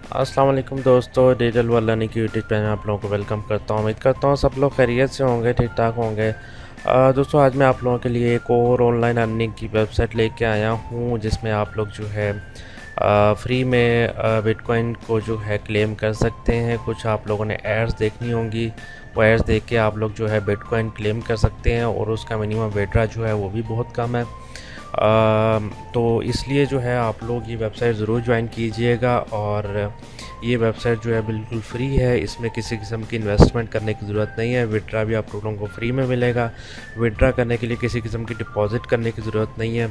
अस्सलाम वालेकुम दोस्तों, डिजिटल वर्ल्ड लर्निंग की यूट्यूब चैनल में आप लोगों को वेलकम करता हूँ। उम्मीद करता हूँ सब लोग खैरियत से होंगे, ठीक ठाक होंगे। दोस्तों, आज मैं आप लोगों के लिए एक और ऑनलाइन अर्निंग की वेबसाइट लेके आया हूँ, जिसमें आप लोग जो है फ्री में बिटकॉइन को जो है क्लेम कर सकते हैं। कुछ आप लोगों ने एड्स देखनी होंगी, वो एड्स देख के आप लोग जो है बिटकॉइन क्लेम कर सकते हैं, और उसका मिनिमम विड्रॉ जो है वो भी बहुत कम है। तो इसलिए जो है आप लोग ये वेबसाइट ज़रूर ज्वाइन कीजिएगा। और ये वेबसाइट जो है बिल्कुल फ्री है, इसमें किसी किस्म की इन्वेस्टमेंट करने की ज़रूरत नहीं है। विड्रा भी आप लोगों को फ्री में मिलेगा। विड्रा करने के लिए किसी किस्म की डिपॉज़िट करने की ज़रूरत नहीं है।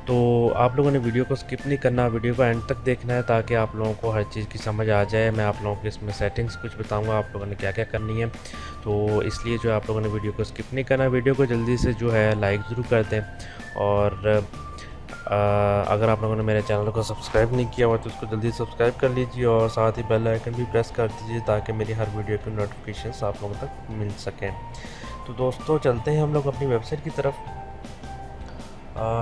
तो आप लोगों ने वीडियो को स्किप नहीं करना, वीडियो को एंड तक देखना है, ताकि आप लोगों को हर चीज़ की समझ आ जाए। मैं आप लोगों को इसमें सेटिंग्स कुछ बताऊंगा, आप लोगों ने क्या क्या करनी है। तो इसलिए जो आप लोगों ने वीडियो को स्किप नहीं करना, वीडियो को जल्दी से जो है लाइक ज़रूर कर दें। और अगर आप लोगों ने मेरे चैनल को सब्सक्राइब नहीं किया हुआ तो उसको जल्दी सब्सक्राइब कर लीजिए, और साथ ही बेल आइकन भी प्रेस कर दीजिए, ताकि मेरी हर वीडियो की नोटिफिकेशंस आप लोगों तक मिल सकें। तो दोस्तों, चलते हैं हम लोग अपनी वेबसाइट की तरफ।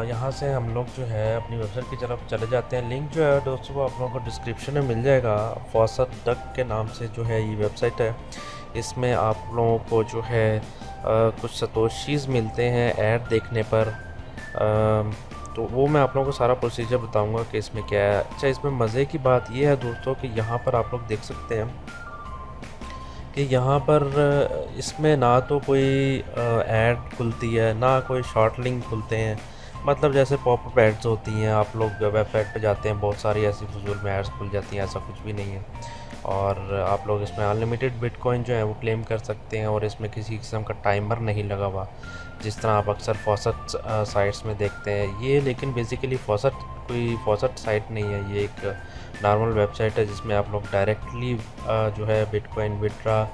यहाँ से हम लोग जो है अपनी वेबसाइट की तरफ चले जाते हैं। लिंक जो है दोस्तों वो आप लोगों को डिस्क्रिप्शन में मिल जाएगा। फॉसट डक के नाम से जो है ये वेबसाइट है। इसमें आप लोगों को जो है कुछ सतोशीज़ मिलते हैं ऐड देखने पर। तो वो मैं आप लोगों को सारा प्रोसीजर बताऊंगा कि इसमें क्या है। अच्छा, इसमें मज़े की बात ये है दोस्तों कि यहाँ पर आप लोग देख सकते हैं कि यहाँ पर इसमें ना तो कोई ऐड खुलती है, ना कोई शॉर्ट लिंक खुलते हैं। मतलब जैसे पॉपअप एड्स होती हैं, आप लोग वेबसाइट पे जाते हैं, बहुत सारी ऐसी फजूल में एड्स खुल जाती हैं, ऐसा कुछ भी नहीं है। और आप लोग इसमें अनलिमिटेड बिटकॉइन जो है वो क्लेम कर सकते हैं, और इसमें किसी किस्म का टाइमर नहीं लगा हुआ, जिस तरह आप अक्सर फॉसट साइट्स में देखते हैं। ये लेकिन बेसिकली कोई फॉसट साइट नहीं है, ये एक नॉर्मल वेबसाइट है, जिसमें आप लोग डायरेक्टली जो है बिटकॉइन विड्रा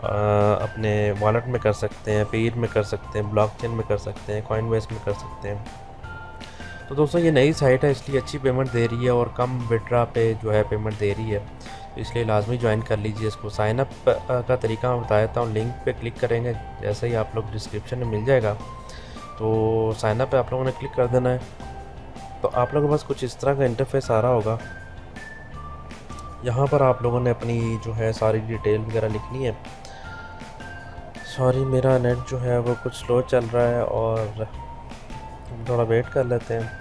अपने वॉलेट में कर सकते हैं, पेयर में कर सकते हैं, ब्लॉकचेन में कर सकते हैं, कॉइनबेस में कर सकते हैं। तो दोस्तों, ये नई साइट है, इसलिए अच्छी पेमेंट दे रही है, और कम विड्रा पे जो है पेमेंट दे रही है। तो इसलिए लाजमी ज्वाइन कर लीजिए इसको। साइनअप का तरीका मैं बता देता हूँ। लिंक पे क्लिक करेंगे, जैसे ही आप लोग डिस्क्रिप्शन में मिल जाएगा, तो साइनअप पे आप लोगों ने क्लिक कर देना है। तो आप लोगों के पास कुछ इस तरह का इंटरफेस आ रहा होगा। यहाँ पर आप लोगों ने अपनी जो है सारी डिटेल वगैरह लिखनी है। सॉरी, मेरा नेट जो है वो कुछ स्लो चल रहा है, और हम थोड़ा वेट कर लेते हैं।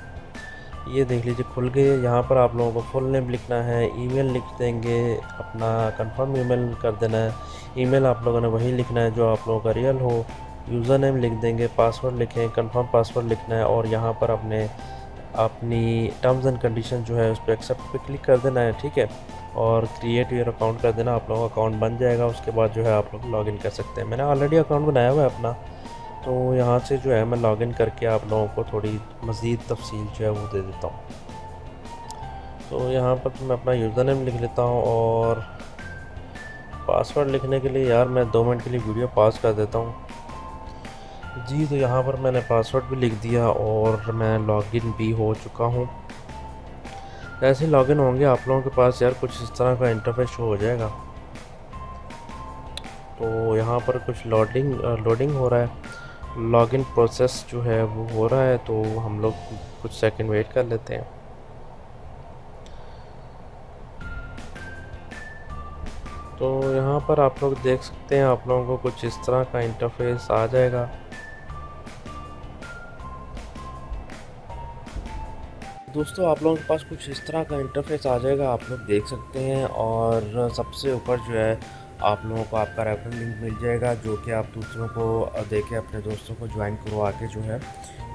ये देख लीजिए, खुल गई है। यहाँ पर आप लोगों को फुल नेम लिखना है, ईमेल लिख देंगे, अपना कंफर्म ईमेल कर देना है। ईमेल आप लोगों ने वही लिखना है जो आप लोगों का रियल हो। यूज़र नेम लिख देंगे, पासवर्ड लिखें, कंफर्म पासवर्ड लिखना है, और यहाँ पर अपनी टर्म्स एंड कंडीशन जो है उस पर एक्सेप्ट पे क्लिक कर देना है, ठीक है। और क्रिएट योर अकाउंट कर देना, आप लोगों का अकाउंट बन जाएगा। उसके बाद जो है आप लोग लॉगिन कर सकते हैं। मैंने ऑलरेडी अकाउंट बनाया हुआ है अपना, तो यहाँ से जो है मैं लॉगिन करके आप लोगों को थोड़ी मज़ीद तफसील जो है वो दे देता हूँ। तो यहाँ पर तो मैं अपना यूज़र नेम लिख लेता हूँ, और पासवर्ड लिखने के लिए यार मैं 2 मिनट के लिए वीडियो पॉज कर देता हूँ जी। तो यहाँ पर मैंने पासवर्ड भी लिख दिया, और मैं लॉगिन भी हो चुका हूँ। जैसे ही लॉगिन होंगे आप लोगों के पास यार कुछ इस तरह का इंटरफेस शो हो जाएगा। तो यहाँ पर कुछ लोडिंग हो रहा है, लॉगिन प्रोसेस जो है वो हो रहा है। तो हम लोग कुछ सेकंड वेट कर लेते हैं। तो यहाँ पर आप लोग देख सकते हैं, आप लोगों को कुछ इस तरह का इंटरफेस आ जाएगा। दोस्तों, आप लोगों के पास कुछ इस तरह का इंटरफेस आ जाएगा, आप लोग देख सकते हैं। और सबसे ऊपर जो है आप लोगों को आपका रेफरल लिंक मिल जाएगा, जो कि आप दूसरों को देके अपने दोस्तों को ज्वाइन करवा के जो है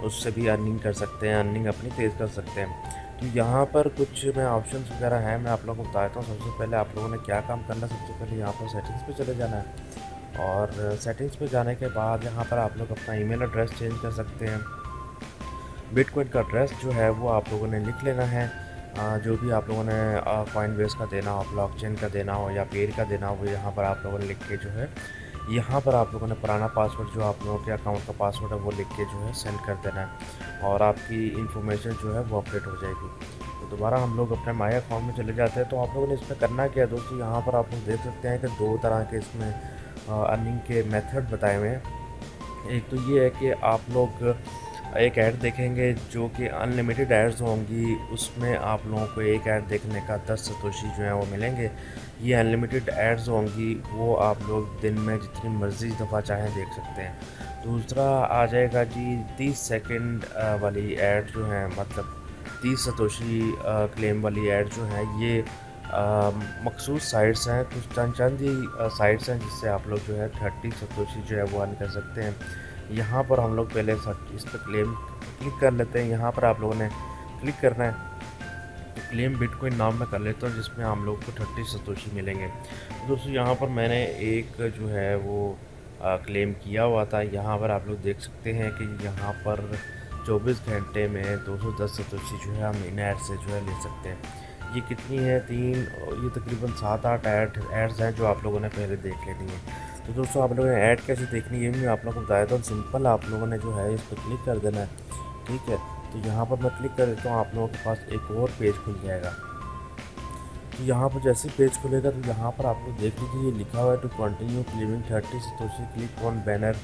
उससे भी अर्निंग कर सकते हैं, अर्निंग अपनी तेज़ कर सकते हैं। तो यहाँ पर कुछ मैं ऑप्शंस वगैरह हैं, मैं आप लोगों को बताता हूँ। सबसे पहले आप लोगों ने क्या काम करना है, सबसे पहले यहाँ पर सेटिंग्स पे चले जाना है, और सेटिंग्स पे जाने के बाद यहाँ पर आप लोग अपना ईमेल एड्रेस चेंज कर सकते हैं। बिटकॉइन का एड्रेस जो है वो आप लोगों ने लिख लेना है। जो भी आप लोगों ने कॉइनबेस का देना हो, ब्लॉकचेन का देना हो, या पेयर का देना हो, वो यहाँ पर आप लोगों ने लिख के जो है यहाँ पर आप लोगों ने पुराना पासवर्ड जो आप लोगों के अकाउंट का पासवर्ड है वो लिख के जो है सेंड कर देना है, और आपकी इन्फॉर्मेशन जो है वो अपडेट हो जाएगी। तो दोबारा हम लोग अपने माई अकाउंट में चले जाते हैं। तो आप लोगों ने इसमें करना क्या है दोस्तों, यहाँ पर आप लोग देख सकते हैं कि 2 तरह के इसमें अर्निंग के मेथड बताए हुए हैं। एक तो ये है कि आप लोग एक ऐड देखेंगे जो कि अनलिमिटेड एड्स होंगी, उसमें आप लोगों को एक ऐड देखने का 10 सतोशी जो है वो मिलेंगे। ये अनलिमिटेड एड्स होंगी, वो आप लोग दिन में जितनी मर्ज़ी दफ़ा चाहें देख सकते हैं। दूसरा आ जाएगा जी 30 सेकंड वाली ऐड जो है, मतलब 30 सतोशी क्लेम वाली ऐड जो है, ये मखसूस साइट्स हैं, कुछ चंद चंद ही साइट्स हैं जिससे आप लोग जो है 30 सतोशी जो है वो अर्न कर सकते हैं। यहाँ पर हम लोग पहले इस पर क्लेम क्लिक कर लेते हैं। यहाँ पर आप लोगों ने क्लिक करना है, तो क्लेम बिटकॉइन नाम में कर लेता हूँ, जिसमें हम लोग को 30 सतोशी मिलेंगे। तो दोस्तों यहाँ पर मैंने एक जो है वो क्लेम किया हुआ था। यहाँ पर आप लोग देख सकते हैं कि यहाँ पर 24 घंटे में 210 सतोशी जो है हम इन ऐड से जो है ले सकते हैं। ये कितनी है, ये तकरीबन 7-8 एड्स हैं जो आप लोगों ने पहले देख लेनी है। तो दोस्तों आप लोगों ने ऐड कैसे देखनी है ये भी आप लोगों को बताया था। सिंपल आप लोगों ने जो है इस पर क्लिक कर देना है, ठीक है। तो यहाँ पर मैं क्लिक कर देता हूँ, आप लोगों के पास एक और पेज खुल जाएगा। तो यहाँ पर जैसे पेज खुलेगा तो यहाँ पर आप लोग देख लीजिए, ये लिखा हुआ है to continue claiming 30 Satoshi click on banner.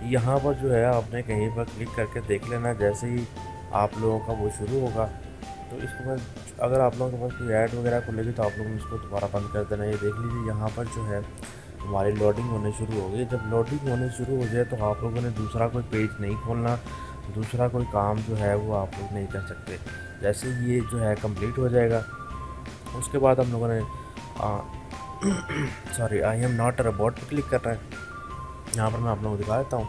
यहाँ पर जो है आपने कहीं पर क्लिक करके देख लेना। जैसे ही आप लोगों का वो शुरू होगा तो इसको मैं, अगर आप लोगों के पास कोई ऐड वगैरह खुलेगी तो आप लोगों ने इसको दोबारा बंद कर देना। ये देख लीजिए यहाँ पर जो है हमारी लोडिंग होने शुरू हो गई। जब लोडिंग होने शुरू हो जाए तो आप लोगों ने दूसरा कोई पेज नहीं खोलना, दूसरा कोई काम जो है वो आप लोग नहीं कर सकते। जैसे ये जो है कंप्लीट हो जाएगा, उसके बाद हम लोगों ने sorry, I am not a robot पर क्लिक करना है। यहाँ पर मैं आप लोगों को दिखा देता हूँ,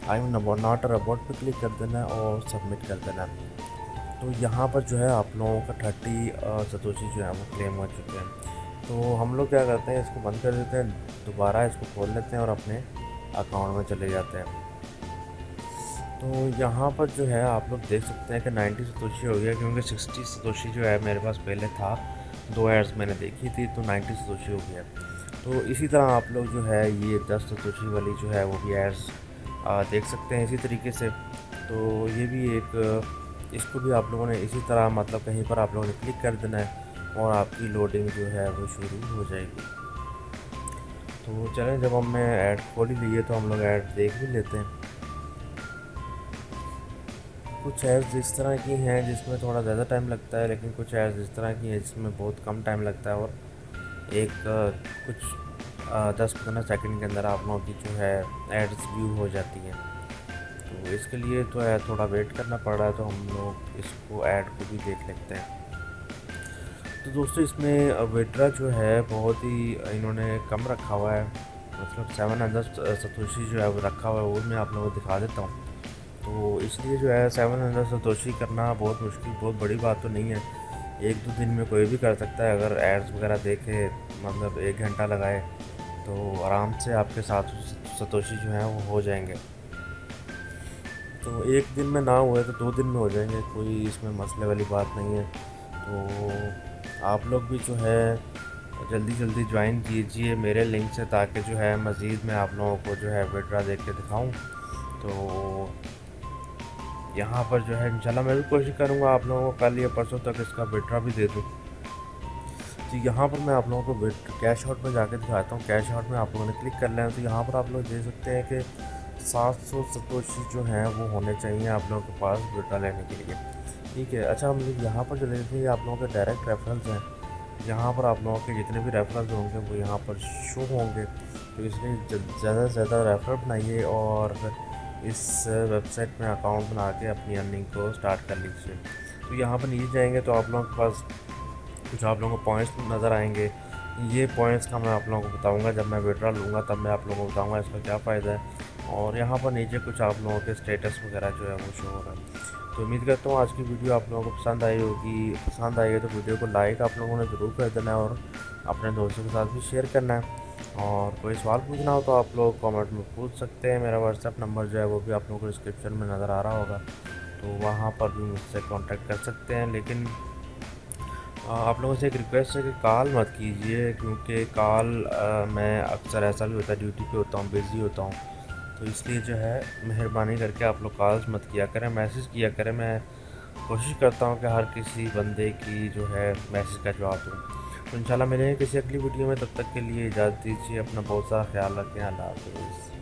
I am not a robot पर क्लिक कर देना है और सबमिट कर देना है। तो यहाँ पर जो है आप लोगों का 30 सतोशी जो है वो क्लेम हो चुके हैं। तो हम लोग क्या करते हैं, इसको बंद कर देते हैं, दोबारा इसको खोल लेते हैं और अपने अकाउंट में चले जाते हैं। तो यहाँ पर जो है आप लोग देख सकते हैं कि 90 सतोशी हो गया, क्योंकि 60 सतोशी जो है मेरे पास पहले था, 2 एड्स मैंने देखी थी, तो 90 सतोशी हो गया। तो इसी तरह आप लोग जो है ये 10 सतोशी वाली जो है वो भी एड्स देख सकते हैं इसी तरीके से। तो ये भी एक, इसको भी आप लोगों ने इसी तरह, मतलब कहीं पर आप लोगों ने क्लिक कर देना है और आपकी लोडिंग जो है वो शुरू हो जाएगी। तो चलें, जब हमने ऐड खोल ही ली है तो हम लोग ऐड देख भी लेते हैं। कुछ एड्स इस तरह की हैं जिसमें थोड़ा ज़्यादा टाइम लगता है, लेकिन कुछ एड्स इस तरह की हैं जिसमें बहुत कम टाइम लगता है और एक कुछ 10-15 सेकंड के अंदर आप लोगों की जो है एड्स व्यू हो जाती हैं। तो इसके लिए तो है थोड़ा वेट करना पड़ रहा है, तो हम लोग इसको ऐड को भी देख लेते हैं। तो दोस्तों इसमें विड्रा जो है बहुत ही इन्होंने कम रखा हुआ है, मतलब 700 सतोशी जो है वो रखा हुआ है, वो मैं आप लोगों को दिखा देता हूँ। तो इसलिए जो है 700 सतोशी करना बहुत मुश्किल, बहुत बड़ी बात तो नहीं है। 1-2 दिन में कोई भी कर सकता है, अगर एड्स वगैरह देखे, मतलब 1 घंटा लगाए तो आराम से आपके 700 सतोशी जो हैं वो हो जाएंगे। तो 1 दिन में ना हुए तो 2 दिन में हो जाएंगे, कोई इसमें मसले वाली बात नहीं है। तो आप लोग भी जो है जल्दी जल्दी ज्वाइन कीजिए मेरे लिंक से, ताकि जो है मज़ीद मैं आप लोगों को जो है विड्रा देख के दिखाऊँ। तो यहाँ पर जो है इंशाल्लाह मैं भी कोशिश करूँगा आप लोगों को कल या परसों तक इसका विड्रा भी दे दूँ। तो यहाँ पर मैं आप लोगों को कैश आउट में जाके दिखाता हूँ। कैश आउट में आप लोगों ने क्लिक कर लें तो यहाँ पर आप लोग देख सकते हैं कि 700 सतोशी जो हैं वो होने चाहिए आप लोगों के पास विड्रा लेने के लिए, ठीक है। अच्छा, हम लोग यहाँ पर चले जाते हैं, आप लोगों के डायरेक्ट रेफरल्स हैं। यहाँ पर आप लोगों के जितने भी रेफरल्स होंगे वो यहाँ पर शो होंगे। तो इसलिए ज़्यादा से ज़्यादा रेफरल बनाइए और इस वेबसाइट में अकाउंट बना के अपनी अर्निंग को स्टार्ट कर लीजिए। तो यहाँ पर नीचे जाएंगे तो आप लोगों के पास कुछ आप लोगों को पॉइंट्स नज़र आएंगे। ये पॉइंट्स का मैं आप लोगों को बताऊंगा, जब मैं विड्रा लूँगा तब मैं आप लोगों को बताऊंगा इसका क्या फ़ायदा है। और यहाँ पर नीचे कुछ आप लोगों के स्टेटस वगैरह जो है वो शो हो रहा है। तो उम्मीद करता हूँ आज की वीडियो आप लोगों को पसंद आई होगी। पसंद आई है तो वीडियो को लाइक आप लोगों ने ज़रूर कर देना है और अपने दोस्तों के साथ भी शेयर करना है। और कोई सवाल पूछना हो तो आप लोग कमेंट में पूछ सकते हैं। मेरा व्हाट्सएप नंबर जो है वो भी आप लोगों को डिस्क्रिप्शन में नज़र आ रहा होगा, तो वहाँ पर भी मुझसे कांटेक्ट कर सकते हैं। लेकिन आप लोगों से एक रिक्वेस्ट है कि कॉल मत कीजिए, क्योंकि कॉल मैं अक्सर ऐसा भी होता है ड्यूटी पे होता हूँ, बिज़ी होता हूँ, तो इसलिए जो है मेहरबानी करके आप लोग कॉल्स मत किया करें, मैसेज किया करें। मैं कोशिश करता हूँ कि हर किसी बंदे की जो है मैसेज का जवाब दूँ। तो इंशाल्लाह मिलेंगे किसी अगली वीडियो में, तब तक के लिए इजाज़त दीजिए। अपना बहुत सारा ख्याल रखें। अल्लाह हाफ़िज़।